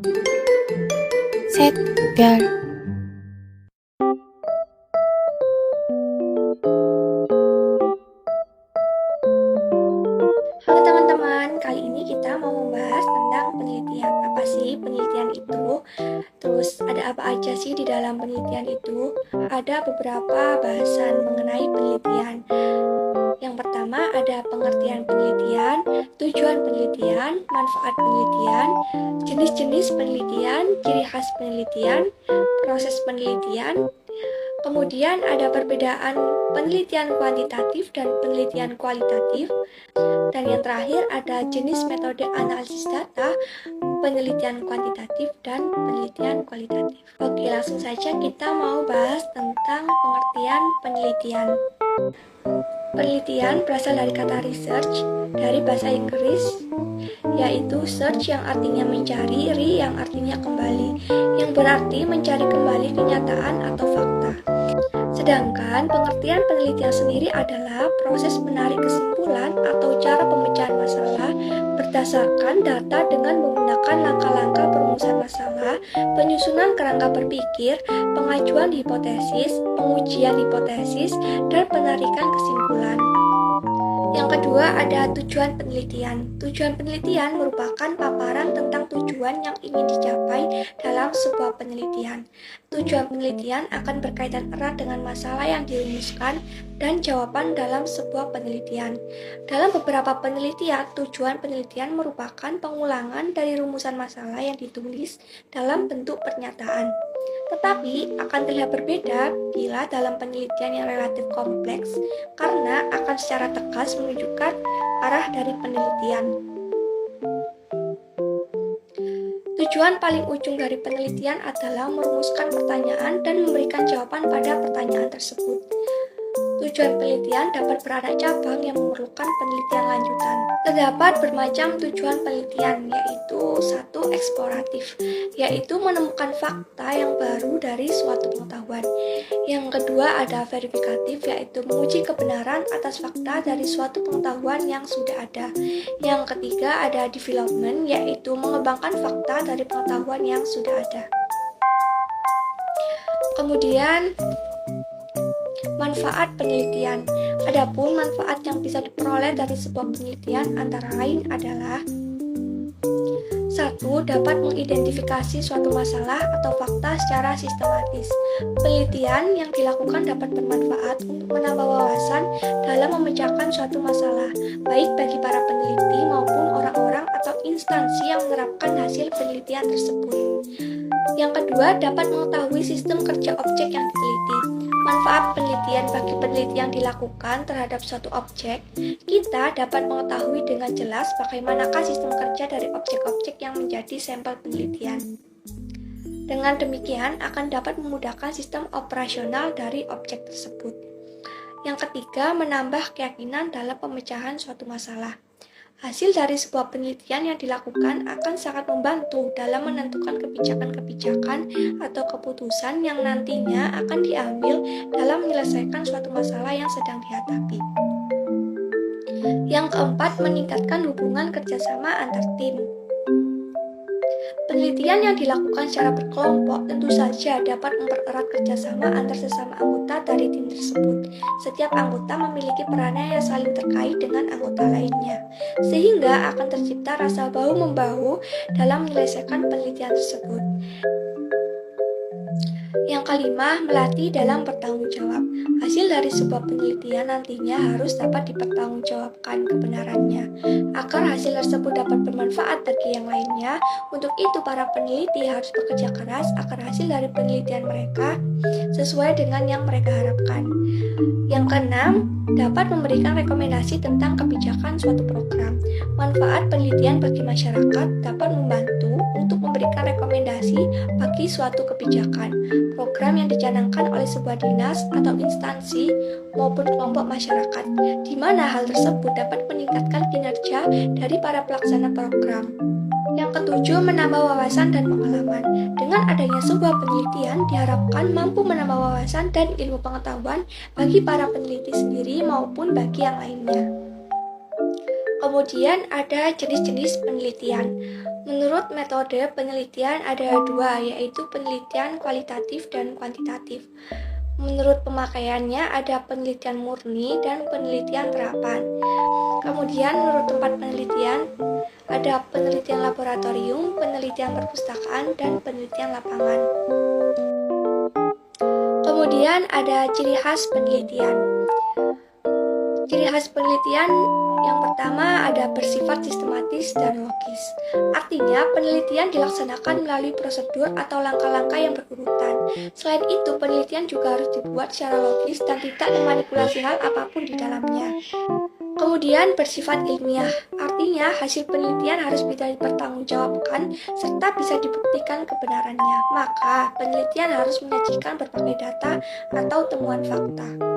셋, 별. Halo teman-teman, kali ini kita mau membahas tentang penelitian. Apa sih penelitian itu? Terus ada apa aja sih di dalam penelitian itu? Ada beberapa bahasan mengenai penelitian. Yang pertama ada pengertian penelitian, tujuan penelitian, manfaat penelitian, jenis-jenis penelitian, ciri khas penelitian, proses penelitian. Kemudian ada perbedaan penelitian kuantitatif dan penelitian kualitatif. Dan yang terakhir ada jenis metode analisis data, penelitian kuantitatif dan penelitian kualitatif. Oke, langsung saja kita mau bahas tentang pengertian penelitian. Penelitian berasal dari kata research, dari bahasa Inggris, yaitu search yang artinya mencari, yang artinya kembali, yang berarti mencari kembali kenyataan atau fakta. Sedangkan pengertian penelitian sendiri adalah proses menarik kesimpulan atau cara pemecahan masalah berdasarkan data dengan menggunakan langkah-langkah perumusan masalah, penyusunan kerangka berpikir, pengajuan hipotesis, pengujian hipotesis, dan penarikan kesimpulan. Yang kedua ada tujuan penelitian. Tujuan penelitian merupakan paparan tentang tujuan yang ingin dicapai dalam sebuah penelitian. Tujuan penelitian akan berkaitan erat dengan masalah yang dirumuskan dan jawaban dalam sebuah penelitian. Dalam beberapa penelitian, tujuan penelitian merupakan pengulangan dari rumusan masalah yang ditulis dalam bentuk pernyataan. Tetapi akan terlihat berbeda bila dalam penelitian yang relatif kompleks karena akan secara tegas menunjukkan arah dari penelitian. Tujuan paling ujung dari penelitian adalah merumuskan pertanyaan dan memberikan jawaban pada pertanyaan tersebut. Tujuan penelitian dapat beranak cabang yang memerlukan penelitian lanjutan. Terdapat bermacam tujuan penelitian, yaitu satu eksploratif, yaitu menemukan fakta yang baru dari suatu pengetahuan. Yang kedua ada verifikatif, yaitu menguji kebenaran atas fakta dari suatu pengetahuan yang sudah ada. Yang ketiga ada development, yaitu mengembangkan fakta dari pengetahuan yang sudah ada. Kemudian manfaat penelitian. Adapun manfaat yang bisa diperoleh dari sebuah penelitian antara lain adalah 1. Dapat mengidentifikasi suatu masalah atau fakta secara sistematis. Penelitian yang dilakukan dapat bermanfaat untuk menambah wawasan dalam memecahkan suatu masalah, baik bagi para peneliti maupun orang-orang atau instansi yang menerapkan hasil penelitian tersebut. Yang kedua, dapat mengetahui sistem kerja objek yang diteliti. Manfaat penelitian bagi penelitian yang dilakukan terhadap suatu objek, kita dapat mengetahui dengan jelas bagaimanakah sistem kerja dari objek-objek yang menjadi sampel penelitian. Dengan demikian akan dapat memudahkan sistem operasional dari objek tersebut. Yang ketiga, menambah keyakinan dalam pemecahan suatu masalah. Hasil dari sebuah penelitian yang dilakukan akan sangat membantu dalam menentukan kebijakan-kebijakan atau keputusan yang nantinya akan diambil dalam menyelesaikan suatu masalah yang sedang dihadapi. Yang keempat, meningkatkan hubungan kerjasama antar tim. Penelitian yang dilakukan secara berkelompok tentu saja dapat mempererat kerjasama antar sesama anggota dari tim tersebut. Setiap anggota memiliki perannya yang saling terkait dengan anggota lainnya, sehingga akan tercipta rasa bahu-membahu dalam menyelesaikan penelitian tersebut. Yang kelima, melatih dalam bertanggung jawab. Hasil dari sebuah penelitian nantinya harus dapat dipertanggungjawabkan kebenarannya. Agar hasil tersebut dapat bermanfaat bagi yang lainnya, untuk itu para peneliti harus bekerja keras agar hasil dari penelitian mereka sesuai dengan yang mereka harapkan. Yang keenam, dapat memberikan rekomendasi tentang kebijakan suatu program. Manfaat penelitian bagi masyarakat dapat membantu untuk memberikan rekomendasi bagi suatu kebijakan, program yang dicanangkan oleh sebuah dinas atau instansi maupun kelompok masyarakat, di mana hal tersebut dapat meningkatkan kinerja dari para pelaksana program. Yang ketujuh, menambah wawasan dan pengalaman. Dengan adanya sebuah penelitian, diharapkan mampu menambah wawasan dan ilmu pengetahuan bagi para peneliti sendiri maupun bagi yang lainnya. Kemudian ada jenis-jenis penelitian. Menurut metode penelitian ada dua, yaitu penelitian kualitatif dan kuantitatif. Menurut pemakaiannya ada penelitian murni dan penelitian terapan. Kemudian menurut tempat penelitian ada penelitian laboratorium, penelitian perpustakaan, dan penelitian lapangan. Kemudian ada ciri khas penelitian. Ciri khas penelitian yang pertama ada bersifat sistematis dan logis. Artinya, penelitian dilaksanakan melalui prosedur atau langkah-langkah yang berurutan. Selain itu, penelitian juga harus dibuat secara logis dan tidak memanipulasi hal apapun di dalamnya. Kemudian bersifat ilmiah, artinya hasil penelitian harus bisa dipertanggungjawabkan serta bisa dibuktikan kebenarannya. Maka, penelitian harus menyajikan berbagai data atau temuan fakta.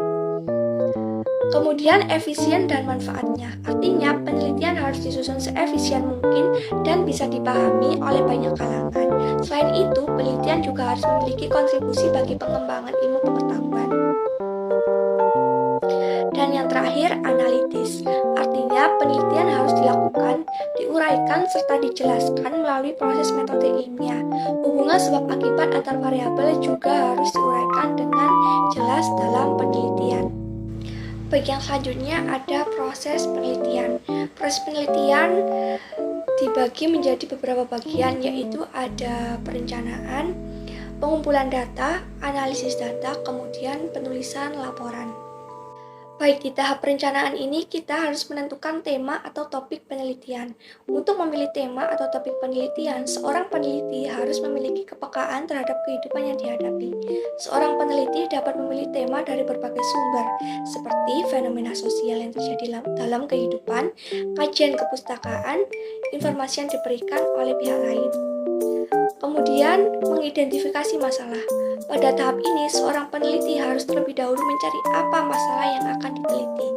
Kemudian efisien dan manfaatnya, artinya penelitian harus disusun seefisien mungkin dan bisa dipahami oleh banyak kalangan. Selain itu, penelitian juga harus memiliki kontribusi bagi pengembangan ilmu pengetahuan. Dan yang terakhir, analitis, artinya penelitian harus dilakukan, diuraikan, serta dijelaskan melalui proses metode ilmiah. Hubungan sebab akibat antar variabel juga harus diuraikan dengan jelas dalam penelitian. Bagian selanjutnya ada proses penelitian. Proses penelitian dibagi menjadi beberapa bagian, yaitu ada perencanaan, pengumpulan data, analisis data, kemudian penulisan laporan. Baik, di tahap perencanaan ini kita harus menentukan tema atau topik penelitian. Untuk memilih tema atau topik penelitian, seorang peneliti harus memiliki kepekaan terhadap kehidupan yang dihadapi. Seorang peneliti dapat memilih tema dari berbagai sumber, seperti fenomena sosial yang terjadi dalam kehidupan, kajian kepustakaan, informasi yang diberikan oleh pihak lain. Kemudian, mengidentifikasi masalah. Pada tahap ini, seorang peneliti harus terlebih dahulu mencari apa masalah yang akan diteliti.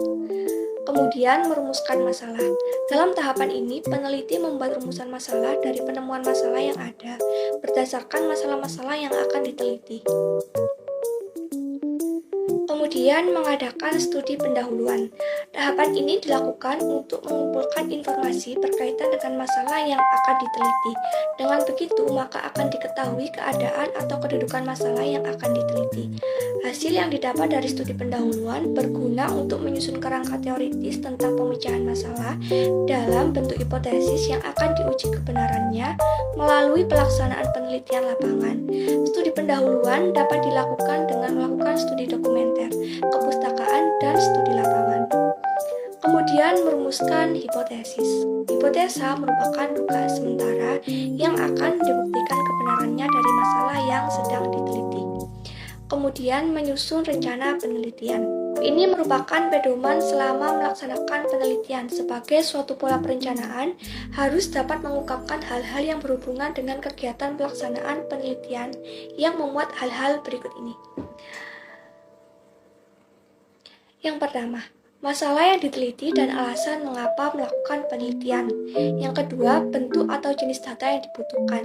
Kemudian, merumuskan masalah. Dalam tahapan ini, peneliti membuat rumusan masalah dari penemuan masalah yang ada, berdasarkan masalah-masalah yang akan diteliti. Kemudian mengadakan studi pendahuluan. Tahapan ini dilakukan untuk mengumpulkan informasi berkaitan dengan masalah yang akan diteliti. Dengan begitu, maka akan diketahui keadaan atau kedudukan masalah yang akan diteliti. Hasil yang didapat dari studi pendahuluan berguna untuk menyusun kerangka teoritis tentang pemecahan masalah dalam bentuk hipotesis yang akan diuji kebenarannya melalui pelaksanaan penelitian lapangan. Studi pendahuluan dapat dilakukan dengan melakukan studi dokumenter, kepustakaan, dan studi lapangan. Kemudian merumuskan hipotesis. Hipotesa merupakan dugaan sementara yang akan dibuktikan kebenarannya dari masalah yang sedang diteliti. Kemudian menyusun rencana penelitian. Ini merupakan pedoman selama melaksanakan penelitian. Sebagai suatu pola perencanaan, harus dapat mengungkapkan hal-hal yang berhubungan dengan kegiatan pelaksanaan penelitian yang memuat hal-hal berikut ini. Yang pertama, masalah yang diteliti dan alasan mengapa melakukan penelitian. Yang kedua, bentuk atau jenis data yang dibutuhkan.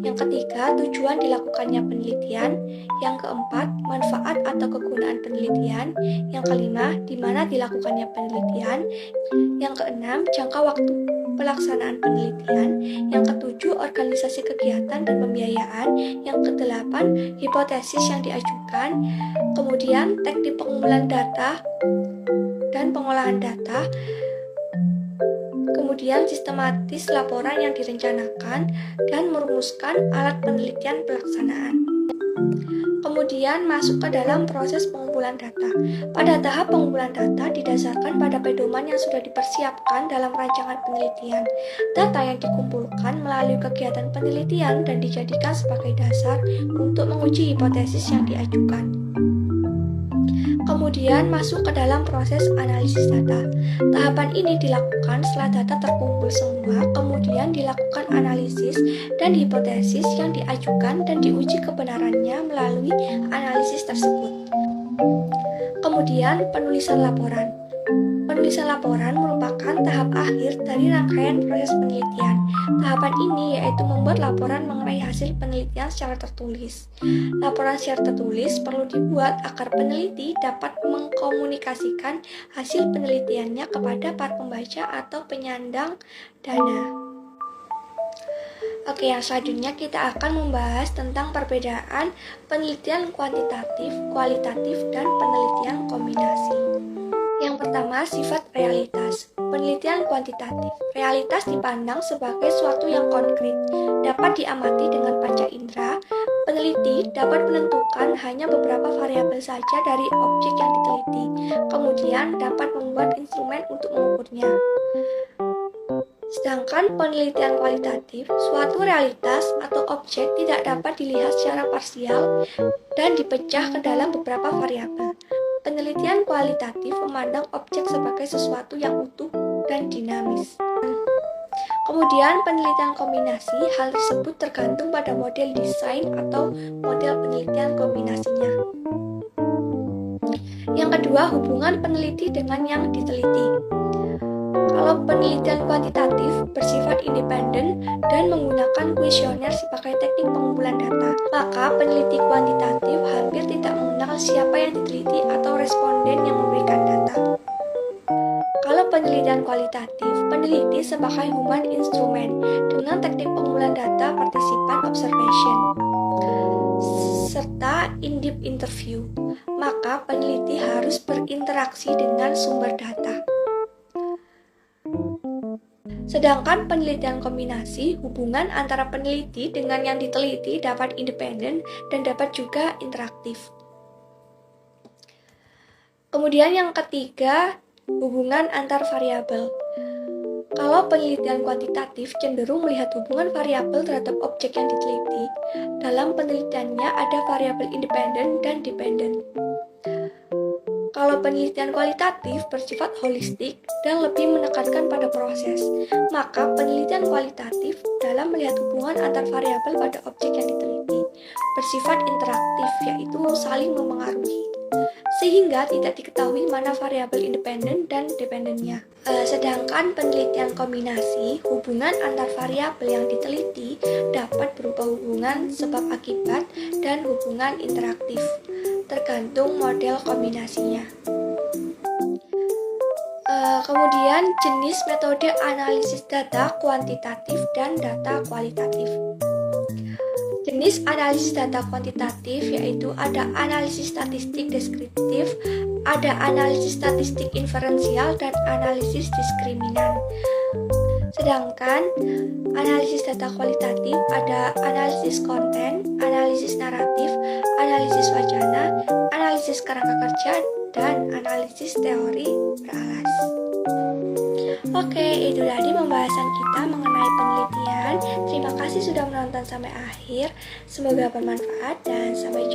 Yang ketiga, tujuan dilakukannya penelitian. Yang keempat, manfaat atau kegunaan penelitian. Yang kelima, di mana dilakukannya penelitian. Yang keenam, jangka waktu pelaksanaan penelitian. Yang ketujuh, organisasi kegiatan dan pembiayaan. Yang kedelapan, hipotesis yang diajukan. Kemudian, teknik pengumpulan data dan pengolahan data, kemudian sistematis laporan yang direncanakan, dan merumuskan alat penelitian pelaksanaan. Kemudian masuk ke dalam proses pengumpulan data. Pada tahap pengumpulan data didasarkan pada pedoman yang sudah dipersiapkan dalam rancangan penelitian. Data yang dikumpulkan melalui kegiatan penelitian dan dijadikan sebagai dasar untuk menguji hipotesis yang diajukan. Kemudian masuk ke dalam proses analisis data. Tahapan ini dilakukan setelah data terkumpul semua, kemudian dilakukan analisis dan hipotesis yang diajukan dan diuji kebenarannya melalui analisis tersebut. Kemudian penulisan laporan. Penulisan laporan merupakan tahap akhir dari rangkaian proses penelitian. Tahapan ini yaitu membuat laporan mengenai hasil penelitian secara tertulis. Laporan secara tertulis perlu dibuat agar peneliti dapat mengkomunikasikan hasil penelitiannya kepada para pembaca atau penyandang dana. Oke, yang selanjutnya kita akan membahas tentang perbedaan penelitian kuantitatif, kualitatif, dan penelitian kombinasi. Yang pertama, sifat realitas. Penelitian kuantitatif. Realitas dipandang sebagai suatu yang konkret, dapat diamati dengan panca indera. Peneliti dapat menentukan hanya beberapa variabel saja dari objek yang diteliti, kemudian dapat membuat instrumen untuk mengukurnya. Sedangkan penelitian kualitatif, suatu realitas atau objek tidak dapat dilihat secara parsial dan dipecah ke dalam beberapa variabel. Penelitian kualitatif memandang objek sebagai sesuatu yang utuh dan dinamis. Kemudian penelitian kombinasi, hal tersebut tergantung pada model desain atau model penelitian kombinasinya. Yang kedua, hubungan peneliti dengan yang diteliti. Kalau penelitian kuantitatif bersifat independen dan menggunakan kuesioner sebagai teknik pengumpulan data, maka peneliti kuantitatif hampir tidak mengenal siapa yang diteliti atau responden yang memberikan data. Kalau penelitian kualitatif, peneliti sebagai human instrument dengan teknik pengumpulan data participant observation serta in-depth interview, maka peneliti harus berinteraksi dengan sumber data. Sedangkan penelitian kombinasi, hubungan antara peneliti dengan yang diteliti dapat independen dan dapat juga interaktif. Kemudian yang ketiga, hubungan antar variabel. Kalau penelitian kuantitatif cenderung melihat hubungan variabel terhadap objek yang diteliti, dalam penelitiannya ada variabel independen dan dependen. Kalau penelitian kualitatif bersifat holistik dan lebih menekankan pada proses, maka penelitian kualitatif dalam melihat hubungan antar variabel pada objek yang diteliti bersifat interaktif, yaitu saling memengaruhi, sehingga tidak diketahui mana variabel independen dan dependennya. Sedangkan penelitian kombinasi, hubungan antar variabel yang diteliti dapat berupa hubungan sebab akibat dan hubungan interaktif, tergantung model kombinasinya. Kemudian jenis metode analisis data kuantitatif dan data kualitatif. Jenis analisis data kuantitatif yaitu ada analisis statistik deskriptif, ada analisis statistik inferensial, dan analisis diskriminan. Sedangkan analisis data kualitatif ada analisis konten, analisis naratif, analisis wacana, analisis kerangka kerja, dan analisis teori beralas. Oke, itu tadi pembahasan kita mengenai penelitian. Terima kasih sudah menonton sampai akhir. Semoga bermanfaat dan sampai jumpa.